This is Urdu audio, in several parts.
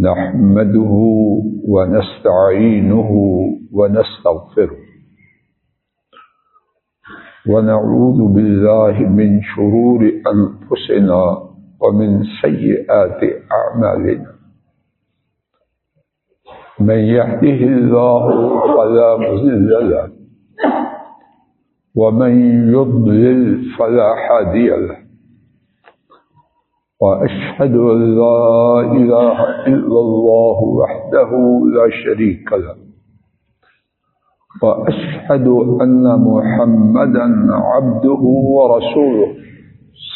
نحمده ونستعينه ونستغفره ونعوذ بالله من شرور أنفسنا ومن سيئات أعمالنا. من يهده الله فلا مضل له ومن يضلل فلا هادي له، وأشهد أن لا إله إلا الله وحده لا شريك له، وأشهد أن محمدا عبده ورسوله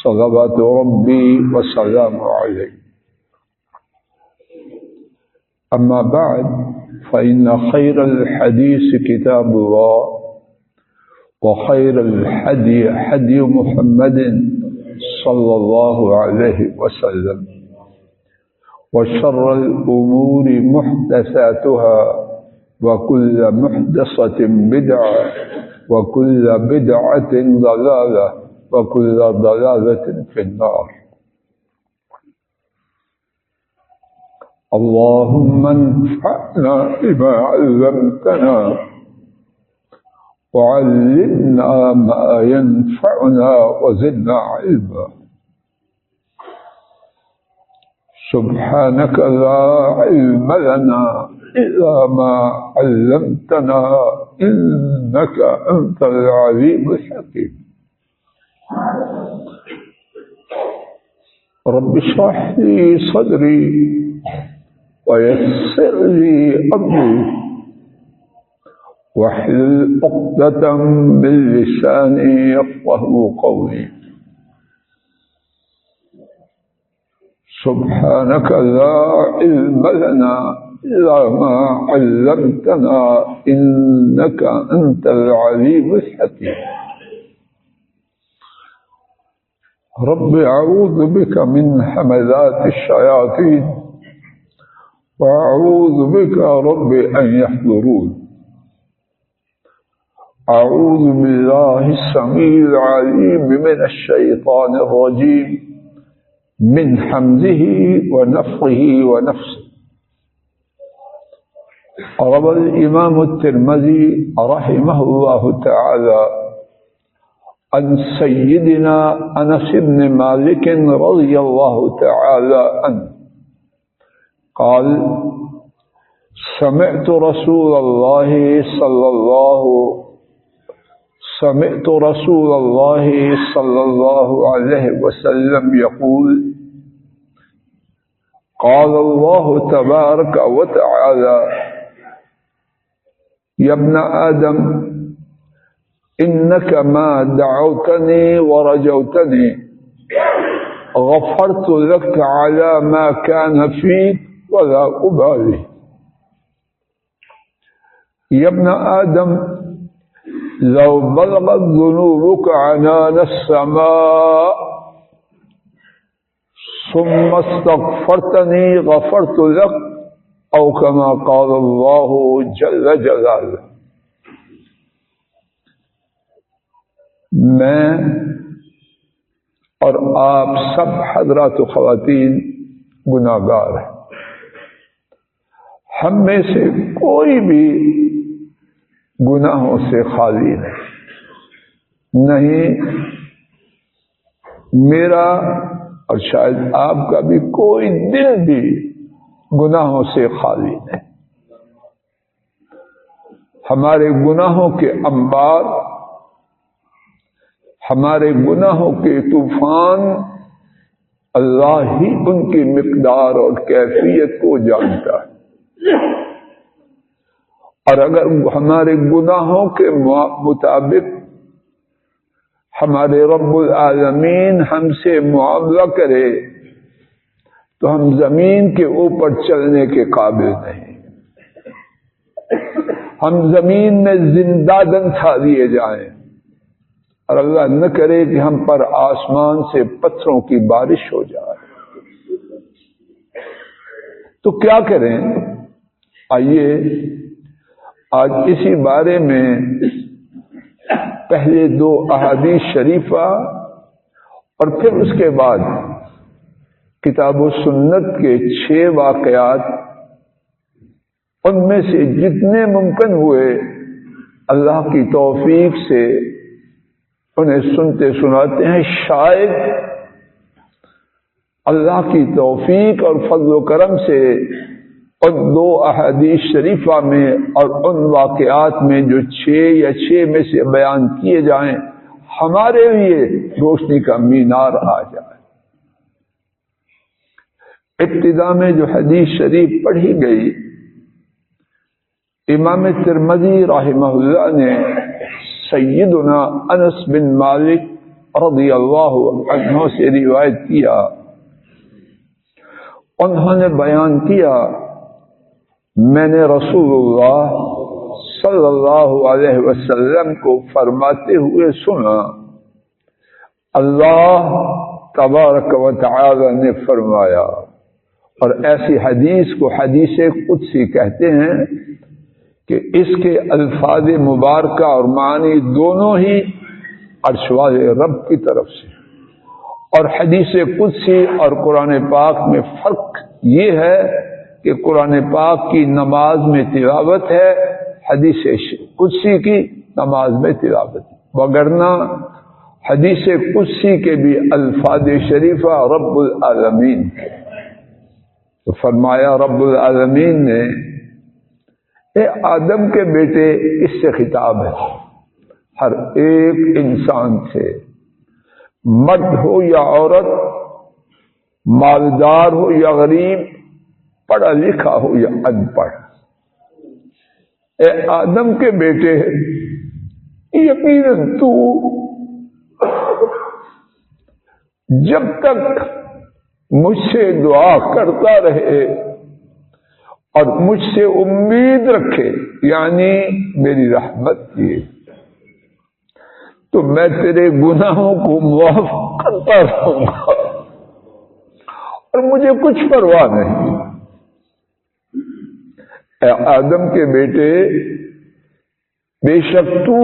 صلوات ربي وسلامه عليه. أما بعد، فإن خير الحديث كتاب الله، وخير الحدي حدي محمد صلى الله عليه وسلم، وشر الأمور محدثاتها، وكل محدثة بدعة، وكل بدعة ضلالة، وكل ضلالة في النار. اللهم انفعنا بما علمتنا، وعلمنا ما ينفعنا، وزدنا علما. سبحانك لا علم لنا إلا ما علمتنا، إنك أنت العليم الحكيم. رب اشرح لي صدري ويسر لي أمري، واحلل عقدة من لساني يفقهوا قولي. سبحانك لا علم لنا إلا ما علمتنا، إنك أنت العليم الحكيم. رب أعوذ بك من همزات الشياطين، وأعوذ بك رب أن يحضرون. أعوذ بالله السميع العليم من الشيطان الرجيم، من حمزه ونفخه ونفسه. روى الإمام الترمذي رحمه الله تعالى عن سيدنا أنس بن مالك رضي الله تعالى عنه قال: سمعت رسول الله صلى الله عليه وسلم يقول: قال الله تبارك وتعالى: يا ابن آدم إنك ما دعوتني ورجوتني غفرت لك على ما كان فيك ولا أبالي. يا ابن آدم لو بلغت ذنوبك عنان السماء ثم استغفرتني غفرت لك، أو كما قال الله جل جلاله. میں اور آپ سب حضرات و خواتین گناہگار ہیں. ہم میں سے کوئی بھی گناہوں سے خالی نہیں. میرا اور شاید آپ کا بھی کوئی دل بھی گناہوں سے خالی نہیں. ہمارے گناہوں کے انبار، ہمارے گناہوں کے طوفان، اللہ ہی ان کی مقدار اور کیفیت کو جانتا ہے. اور اگر ہمارے گناہوں کے مطابق ہمارے رب العالمین ہم سے معاملہ کرے تو ہم زمین کے اوپر چلنے کے قابل نہیں. ہم زمین میں زندہ دنسا دیے جائیں اور اللہ نہ کرے کہ ہم پر آسمان سے پتھروں کی بارش ہو جائے تو کیا کریں؟ آئیے آج اسی بارے میں پہلے دو احادیث شریفہ اور پھر اس کے بعد کتاب و سنت کے 6 واقعات، ان میں سے جتنے ممکن ہوئے اللہ کی توفیق سے انہیں سنتے سناتے ہیں۔ شاید اللہ کی توفیق اور فضل و کرم سے ان 2 احادیث شریفہ میں اور ان واقعات میں جو 6 یا 6 میں سے بیان کیے جائیں، ہمارے لیے روشنی کا مینار آ جائے۔ ابتدا میں جو حدیث شریف پڑھی گئی، امام ترمذی رحمہ اللہ نے سیدنا انس بن مالک رضی اللہ عنہ سے روایت کیا۔ انہوں نے بیان کیا، میں نے رسول اللہ صلی اللہ علیہ وسلم کو فرماتے ہوئے سنا، اللہ تبارک و تعالی نے فرمایا، اور ایسی حدیث کو حدیث قدسی کہتے ہیں کہ اس کے الفاظ مبارکہ اور معنی دونوں ہی عرش والے رب کی طرف سے۔ اور حدیث قدسی اور قرآن پاک میں فرق یہ ہے کہ قرآن پاک کی نماز میں تلاوت ہے، حدیث قدسی کی نماز میں تلاوت ہے، وگرنہ حدیث قدسی کے بھی الفاظ شریفہ رب العالمین ہے۔ تو فرمایا رب العالمین نے، اے آدم کے بیٹے، اس سے خطاب ہے ہر ایک انسان سے، مرد ہو یا عورت، مالدار ہو یا غریب، پڑھا لکھا ہو یا ان پڑھ، اے آدم کے بیٹے، یقیناً تو جب تک مجھ سے دعا کرتا رہے اور مجھ سے امید رکھے، یعنی میری رحمت کی، تو میں تیرے گناہوں کو معاف کرتا رہوں گا اور مجھے کچھ پرواہ نہیں۔ اے آدم کے بیٹے، بے شک تو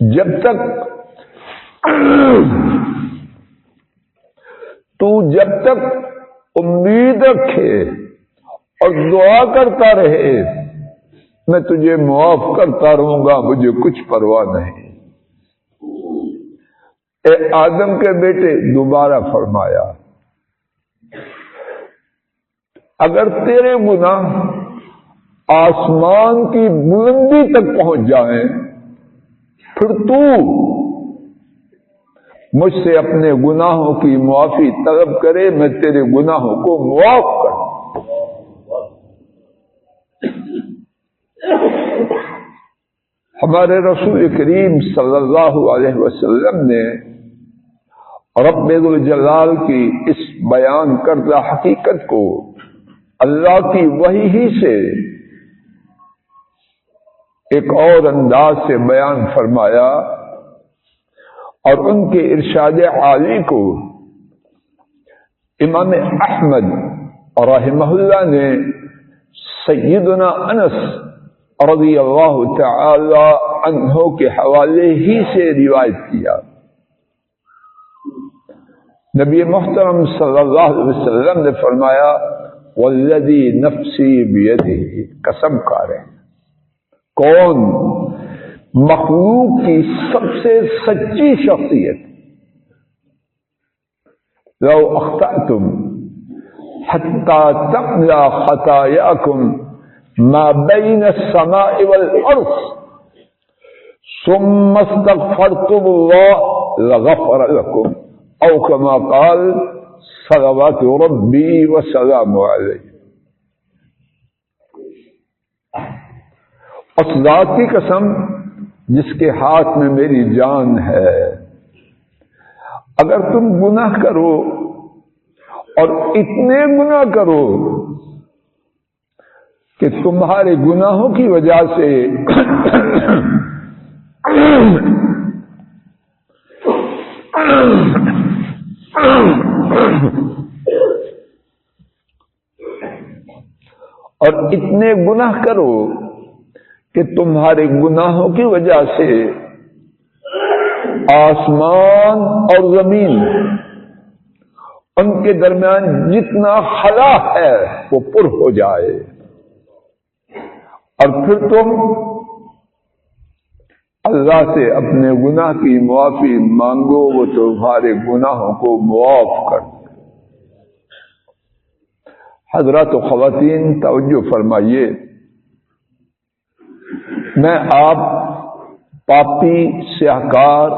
جب تک امید رکھے اور دعا کرتا رہے، میں تجھے معاف کرتا رہوں گا، مجھے کچھ پرواہ نہیں۔ اے آدم کے بیٹے، دوبارہ فرمایا، اگر تیرے گناہ آسمان کی بلندی تک پہنچ جائیں، پھر تو مجھ سے اپنے گناہوں کی معافی طلب کرے، میں تیرے گناہوں کو معاف کروں۔ ہمارے رسول کریم صلی اللہ علیہ وسلم نے رب ذوالجلال کی اس بیان کردہ حقیقت کو اللہ کی وحی ہی سے ایک اور انداز سے بیان فرمایا، اور ان کے ارشاد عالی کو امام احمد رحمہ اللہ نے سیدنا انس رضی اللہ تعالی عنہ کے حوالے ہی سے روایت کیا۔ نبی محترم صلی اللہ علیہ وسلم نے فرمایا، والذی نفسی بیدہ، قسم کھا رہے ہیں، کون مخلوق کی سب سے سچی شخصیت، لو اخطأتم حتی تملا خطاياكم ما بين السماء والارض ثم استغفرتم الله لغفر لكم، او كما قال صلوات ربي وسلامه عليه۔ اس ذات کی قسم جس کے ہاتھ میں میری جان ہے، اگر تم گناہ کرو اور اتنے گناہ کرو کہ تمہارے گناہوں کی وجہ سے اور اتنے گناہ کرو کہ تمہارے گناہوں کی وجہ سے آسمان اور زمین ان کے درمیان جتنا خلا ہے وہ پر ہو جائے، اور پھر تم اللہ سے اپنے گناہ کی معافی مانگو، وہ تمہارے گناہوں کو معاف کر دے۔ حضرات و خواتین توجہ فرمائیے، میں آپ پاپی، سیاہکار،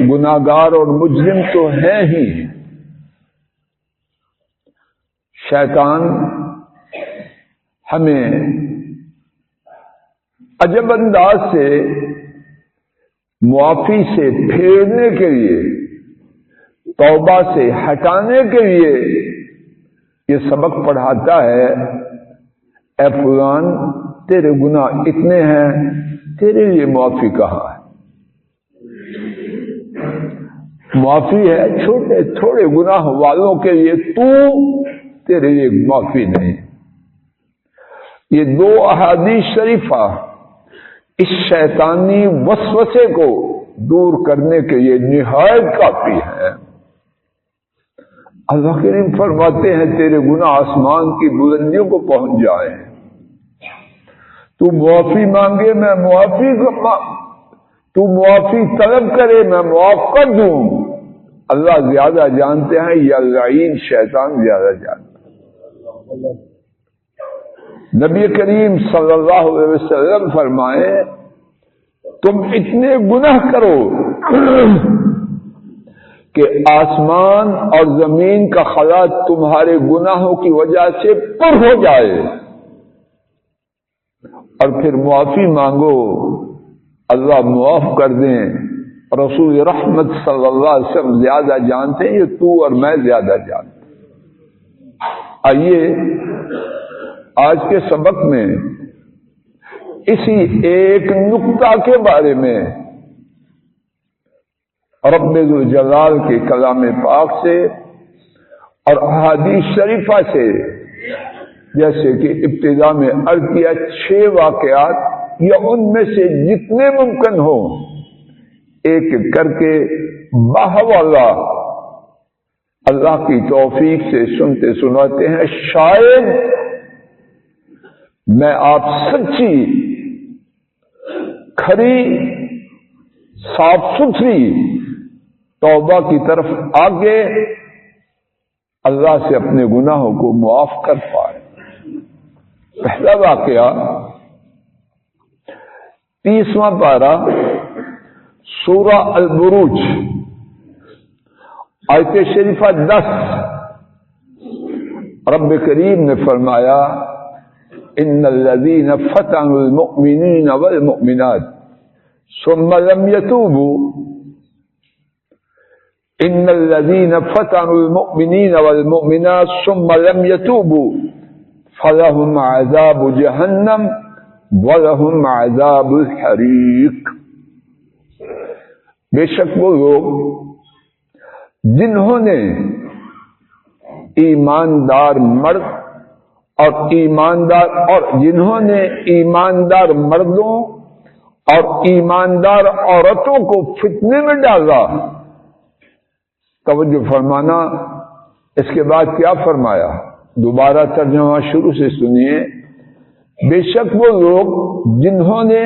گناہگار اور مجرم تو ہیں ہی، شیطان ہمیں عجب انداز سے معافی سے پھیرنے کے لیے، توبہ سے ہٹانے کے لیے یہ سبق پڑھاتا ہے، اے فلان تیرے گناہ اتنے ہیں، تیرے لیے معافی کہاں ہے؟ معافی ہے چھوٹے تھوڑے گناہ والوں کے لیے، تیرے لیے معافی نہیں۔ یہ دو احادیث شریفہ اس شیطانی وسوسے کو دور کرنے کے لیے نہایت کافی ہے۔ اللہ کریم فرماتے ہیں تیرے گناہ آسمان کی بلندیوں کو پہنچ جائیں، تو معافی مانگے میں تو معافی طلب کرے میں معاف کر دوں۔ اللہ زیادہ جانتے ہیں یا لعین شیطان زیادہ جانتے ہیں۔ نبی کریم صلی اللہ علیہ وسلم فرمائے تم اتنے گناہ کرو کہ آسمان اور زمین کا خلا تمہارے گناہوں کی وجہ سے پر ہو جائے، اور پھر معافی مانگو، اللہ معاف کر دیں۔ رسول رحمت صلی اللہ علیہ وسلم زیادہ جانتے ہیں، یہ تو اور میں زیادہ جانتے ہیں۔ آئیے آج کے سبق میں اسی ایک نقطہ کے بارے میں رب ذوالجلال کے کلام پاک سے اور احادیث شریفہ سے، جیسے کہ ابتدا میں عرض کیا، 6 واقعات یا ان میں سے جتنے ممکن ہوں ایک ایک کر کے باحوالہ اللہ کی توفیق سے سنتے سناتے ہیں۔ شاید میں آپ سچی، کھری، صاف ستھری توبہ کی طرف آگے اللہ سے اپنے گناہوں کو معاف کر پائے۔ پہلا واقعہ 30واں پارہ سورہ البروج، آیت شریفہ 10، رب کریم نے فرمایا ان الذين فتنوا المؤمنين والمؤمنات ثم لم يتوبوا ان الذين فتنوا المؤمنين والمؤمنات ثم لم يتوبوا فلهم عذاب جہنم ولهم عذاب الحریق۔ بے شک وہ لوگ جنہوں نے ایماندار مرد اور جنہوں نے ایماندار مردوں اور ایماندار عورتوں کو فتنے میں ڈالا۔ توجہ فرمانا، اس کے بعد کیا فرمایا؟ دوبارہ ترجمہ شروع سے سنیے۔ بے شک وہ لوگ جنہوں نے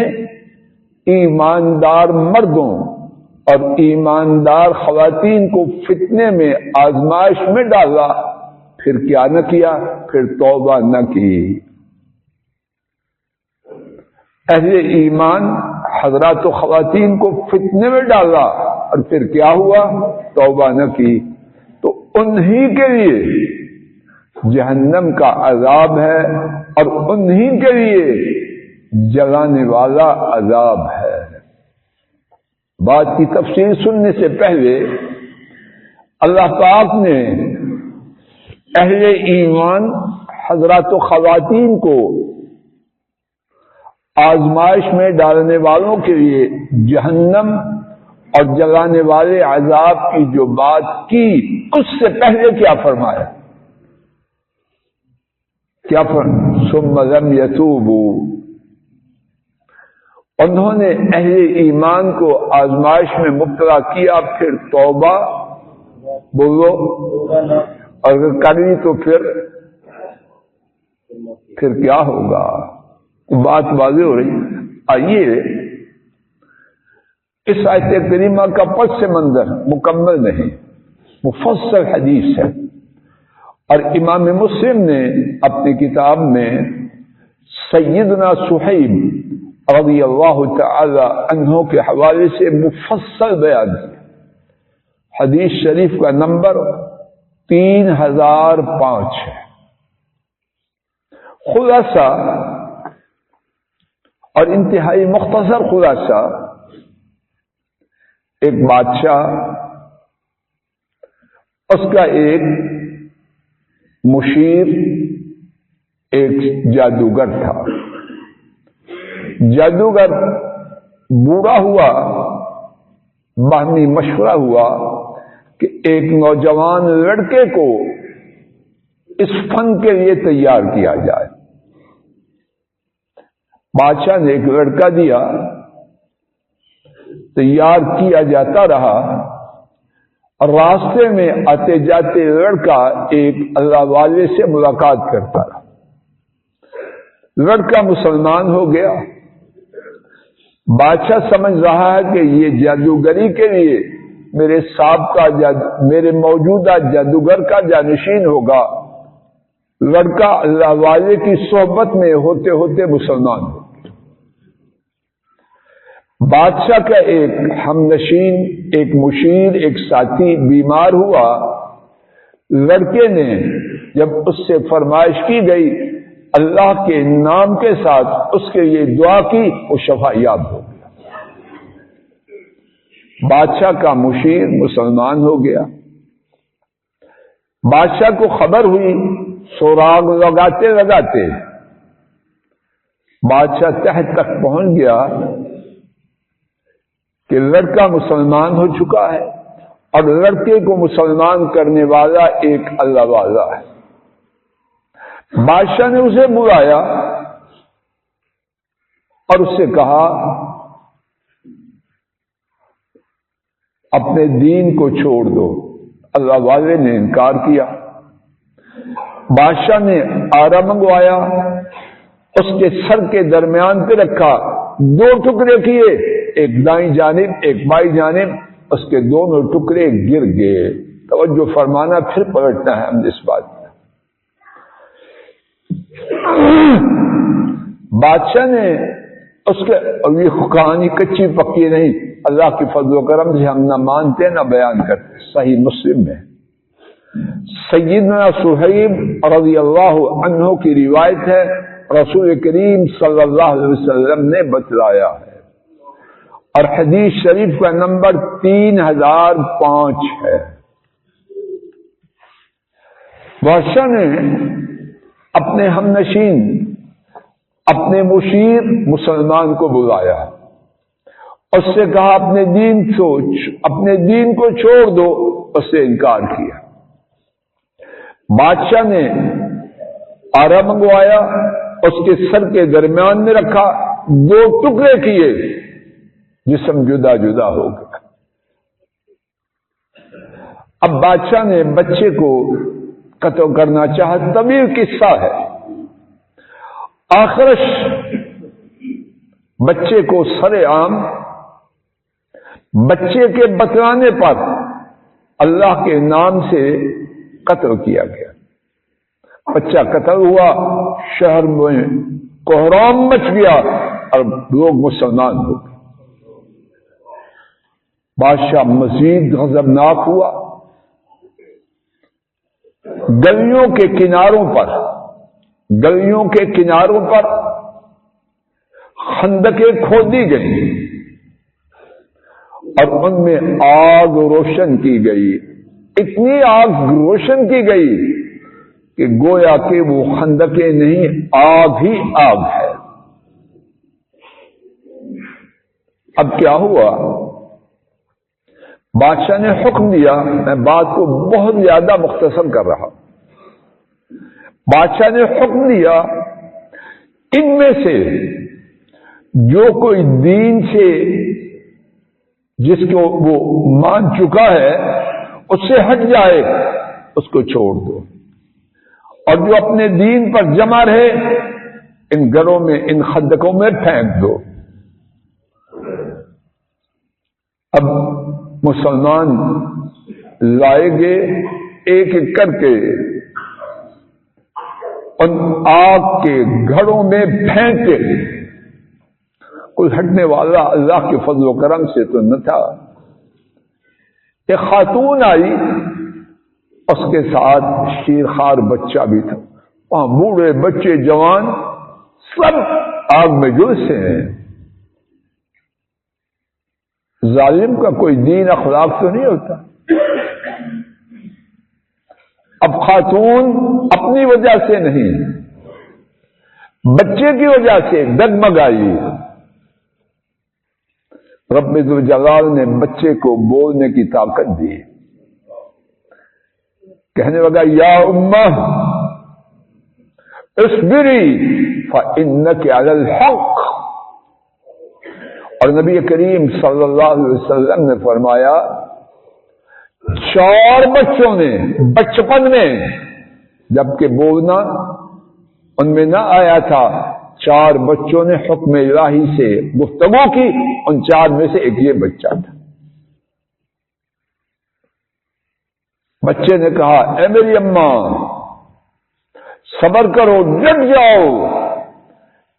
ایماندار مردوں اور ایماندار خواتین کو فتنے میں، آزمائش میں ڈالا، پھر کیا نہ کیا؟ پھر توبہ نہ کی۔ اہل ایمان حضرات و خواتین کو فتنے میں ڈالا اور پھر کیا ہوا؟ توبہ نہ کی، تو انہی کے لیے جہنم کا عذاب ہے اور انہی کے لیے جلانے والا عذاب ہے۔ بات کی تفصیل سننے سے پہلے اللہ پاک نے اہل ایمان حضرات و خواتین کو آزمائش میں ڈالنے والوں کے لیے جہنم اور جلانے والے عذاب کی جو بات کی، اس سے پہلے کیا فرمایا؟ کیا ثم لم یتوبوا، انہوں نے اہل ایمان کو آزمائش میں مبتلا کیا، پھر توبہ بولو، اور اگر کر لی تو پھر کیا ہوگا؟ بات واضح ہو رہی۔ آئیے اس آیت کریمہ کا پس منظر مکمل نہیں، مفصل حدیث ہے، اور امام مسلم نے اپنی کتاب میں سیدنا صہیب رضی اللہ تعالی عنہ کے حوالے سے مفصل بیان ہے۔ حدیث شریف کا نمبر 3005 ہے۔ خلاصہ اور انتہائی مختصر خلاصہ، ایک بادشاہ، اس کا ایک مشیر، ایک جادوگر تھا۔ جادوگر بوڑھا ہوا، باہمی مشورہ ہوا کہ ایک نوجوان لڑکے کو اس فن کے لیے تیار کیا جائے۔ بادشاہ نے ایک لڑکا دیا، تیار کیا جاتا رہا، اور راستے میں آتے جاتے لڑکا ایک اللہ والے سے ملاقات کرتا رہا۔ لڑکا مسلمان ہو گیا۔ بادشاہ سمجھ رہا ہے کہ یہ جادوگری کے لیے میرے موجودہ جادوگر کا جانشین ہوگا۔ لڑکا اللہ والے کی صحبت میں ہوتے ہوتے مسلمان ہو۔ بادشاہ کا ایک ہمنشین، ایک مشیر، ایک ساتھی بیمار ہوا۔ لڑکے نے جب اس سے فرمائش کی گئی، اللہ کے نام کے ساتھ اس کے لیے دعا کی، وہ شفا یاب ہو گیا۔ بادشاہ کا مشیر مسلمان ہو گیا۔ بادشاہ کو خبر ہوئی، سراغ لگاتے لگاتے بادشاہ تہ تک پہنچ گیا کہ لڑکا مسلمان ہو چکا ہے، اور لڑکے کو مسلمان کرنے والا ایک اللہ والا ہے۔ بادشاہ نے اسے بلایا اور اس سے کہا، اپنے دین کو چھوڑ دو۔ اللہ والے نے انکار کیا۔ بادشاہ نے آرا منگوایا، اس کے سر کے درمیان پہ رکھا، 2 ٹکڑے کیے، ایک دائیں جانب ایک بائیں جانب، اس کے دونوں ٹکڑے گر گئے۔ توجہ فرمانا، پھر پلٹنا ہے ہم اس بات میں۔ بادشاہ نے اس کے، اور یہ کہانی کچی پکی نہیں، اللہ کی فضل و کرم سے ہم نہ مانتے نہ بیان کرتے۔ صحیح مسلم میں سیدنا صہیب رضی اللہ عنہ کی روایت ہے، رسول کریم صلی اللہ علیہ وسلم نے بتلایا ہے، اور حدیث شریف کا نمبر 3005 ہے۔ بادشاہ نے اپنے ہمنشین، اپنے مشیر مسلمان کو بلایا، اس سے کہا اپنے دین کو چھوڑ دو۔ اس سے انکار کیا۔ بادشاہ نے آرا منگوایا، اس کے سر کے درمیان میں رکھا، 2 ٹکڑے کیے، جسم جدا جدا ہو گیا۔ اب بادشاہ نے بچے کو قتل کرنا چاہا۔ طویل قصہ ہے۔ آخرش بچے کو سر عام، بچے کے بتلانے پر اللہ کے نام سے قتل کیا گیا۔ بچہ قتل ہوا، شہر میں کوہرام مچ گیا، اور لوگ مسلمان ہو گئے۔ بادشاہ مزید غضبناک ہوا۔ گلیوں کے کناروں پر خندقیں کھودی گئی، اور ان میں آگ روشن کی گئی۔ اتنی آگ روشن کی گئی کہ گویا کہ وہ خندقیں نہیں، آگ ہی آگ ہے۔ اب کیا ہوا؟ بادشاہ نے حکم دیا، میں بات کو بہت زیادہ مختصر کر رہا ہوں۔ بادشاہ نے حکم دیا، ان میں سے جو کوئی دین سے جس کو وہ مان چکا ہے اس سے ہٹ جائے اس کو چھوڑ دو، اور جو اپنے دین پر جمع رہے ان گھروں میں ان خندقوں میں پھینک دو۔ اب مسلمان لائے گے ایک ایک کر کے ان آگ کے گھڑوں میں پھینکے، کوئی ہٹنے والا اللہ کے فضل و کرم سے تو نہ تھا۔ ایک خاتون آئی، اس کے ساتھ شیرخوار بچہ بھی تھا، وہاں بوڑھے بچے جوان سب آگ میں جلسے ہیں۔ ظالم کا کوئی دین اخلاق تو نہیں ہوتا۔ اب خاتون اپنی وجہ سے نہیں، بچے کی وجہ سے ڈگمگائی۔ رب ذوالجلال نے بچے کو بولنے کی طاقت دی، کہنے لگا یا امہ اصبری فإنک علی الحق۔ اور نبی کریم صلی اللہ علیہ وسلم نے فرمایا 4 بچوں نے بچپن میں جبکہ بولنا ان میں نہ آیا تھا، 4 بچوں نے حکم الہی سے گفتگو کی، ان 4 میں سے ایک یہ بچہ تھا۔ بچے نے کہا اے میری اماں صبر کرو، ڈٹ جاؤ،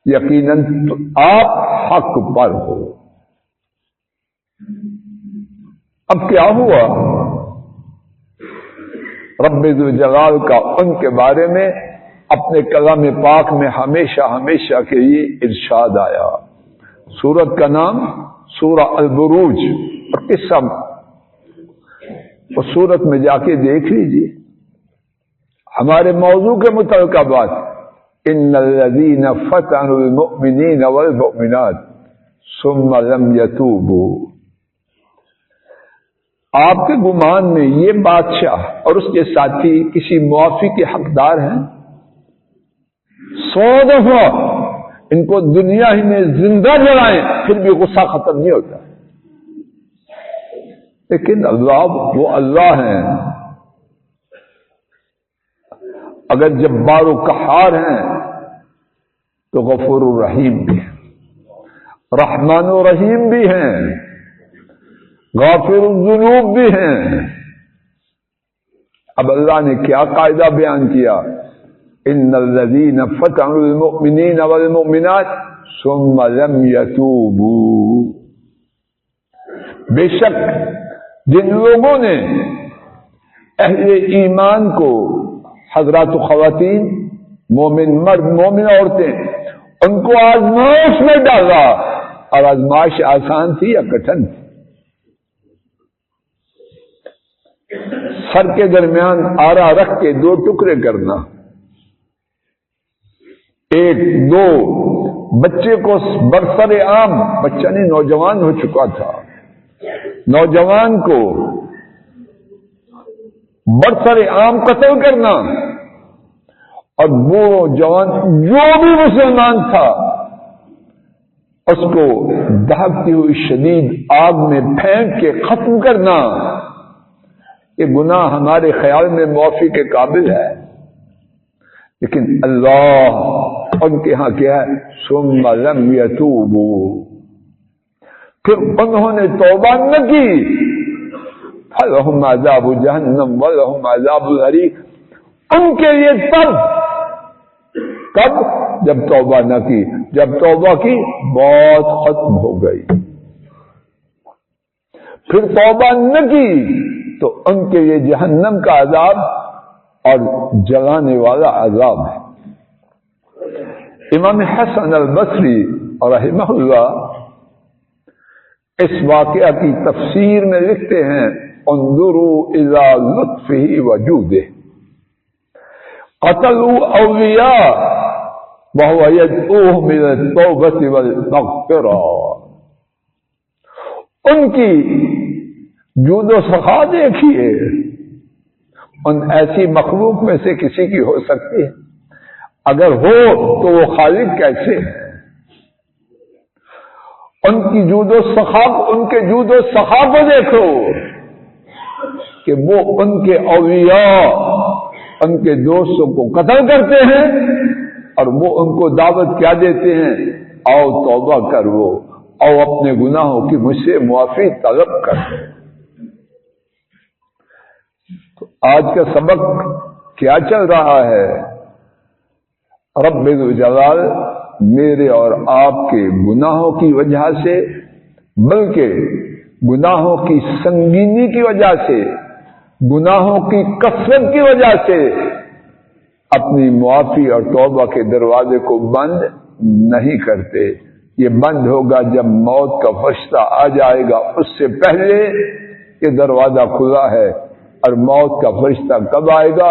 یقیناً آپ حق پر ہو۔ اب کیا ہوا؟ رب ذوالجلال کا ان کے بارے میں اپنے کلام پاک میں ہمیشہ ہمیشہ کے لیے ارشاد آیا۔ سورت کا نام سورہ البروج، اور قصہ اس سورت میں جا کے دیکھ لیجیے۔ ہمارے موضوع کے متعلقہ بات، ان الذین فتنوا المؤمنین والمؤمنات ثم لم یتوبوا۔ آپ کے گمان میں یہ بادشاہ اور اس کے ساتھی کسی معافی کے حقدار ہیں؟ 100 دفعہ ان کو دنیا ہی میں زندہ جلائیں پھر بھی غصہ ختم نہیں ہوتا۔ لیکن اللہ وہ اللہ ہیں، اگر جبار و قہار ہیں تو غفور الرحیم بھی ہیں، رحمان و رحیم بھی ہیں، غافر الذنوب بھی ہیں۔ اب اللہ نے کیا قاعدہ بیان کیا؟ ان الذین فتنوا المؤمنین والمؤمنات ثم لم یتوبوا۔ بے شک جن لوگوں نے اہل ایمان کو، حضرات و خواتین، مومن مرد مومن عورتیں، ان کو آزمائش میں ڈالا، اور آزمائش آسان تھی یا کٹھن تھی؟ سر کے درمیان آرا رکھ کے 2 ٹکڑے کرنا، 1 2 بچے کو برسر عام، بچہ نہیں نوجوان ہو چکا تھا، نوجوان کو برسر عام قتل کرنا، اور وہ جوان جو بھی مسلمان تھا اس کو دہکتی ہوئی شدید آگ میں پھینک کے ختم کرنا، یہ گناہ ہمارے خیال میں معافی کے قابل ہے، لیکن اللہ ان کے ہاں کیا ہے؟ ثم لم یتوبوا، پھر انہوں نے توبہ نہ کی، فلہم عذاب جہنم ولہم عذاب الحریق، ان کے لیے تب، کب؟ جب توبہ نہ کی، جب توبہ کی بات ختم ہو گئی، پھر توبہ نہ کی تو ان کے لیے جہنم کا عذاب اور جلانے والا عذاب ہے۔ امام حسن البصری رحمہ اللہ اس واقعہ کی تفسیر میں لکھتے ہیں انظروا الى لطفه وجوده قتلوا اولیاء وهو يدعوهم الى التوبة والمغفرة۔ ان کی جود و سخا دیکھیے، ان ایسی مخلوق میں سے کسی کی ہو سکتی ہے؟ اگر ہو تو وہ خالق کیسے ہے؟ ان کی جود و سخا، ان کے جود و سخا کو دیکھو کہ وہ ان کے اولیاء، ان کے دوستوں کو قتل کرتے ہیں اور وہ ان کو دعوت کیا دیتے ہیں، آؤ توبہ کرو، آؤ اپنے گناہوں کی مجھ سے معافی طلب کرو۔ تو آج کا سبق کیا چل رہا ہے؟ رب ذوالجلال میرے اور آپ کے گناہوں کی وجہ سے، بلکہ گناہوں کی سنگینی کی وجہ سے، گناہوں کی کثرت کی وجہ سے اپنی معافی اور توبہ کے دروازے کو بند نہیں کرتے۔ یہ بند ہوگا جب موت کا فرشتہ آ جائے گا، اس سے پہلے یہ دروازہ کھلا ہے، اور موت کا فرشتہ کب آئے گا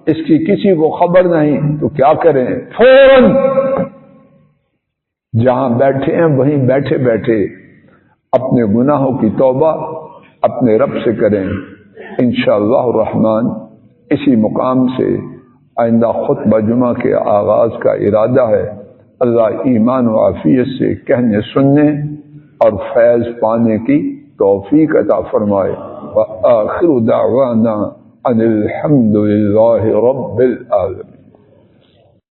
اس کی کسی کو خبر نہیں، تو کیا کریں؟ فوراً جہاں بیٹھے ہیں وہیں بیٹھے بیٹھے اپنے گناہوں کی توبہ اپنے رب سے کریں۔ انشاءاللہ الرحمن اسی مقام سے آئندہ خطبہ جمعہ کے آغاز کا ارادہ ہے۔ اللہ ایمان و عافیت سے کہنے سننے اور فیض پانے کی توفیق عطا فرمائے۔ وآخر دعوانا ان الحمد للہ رب العالمین۔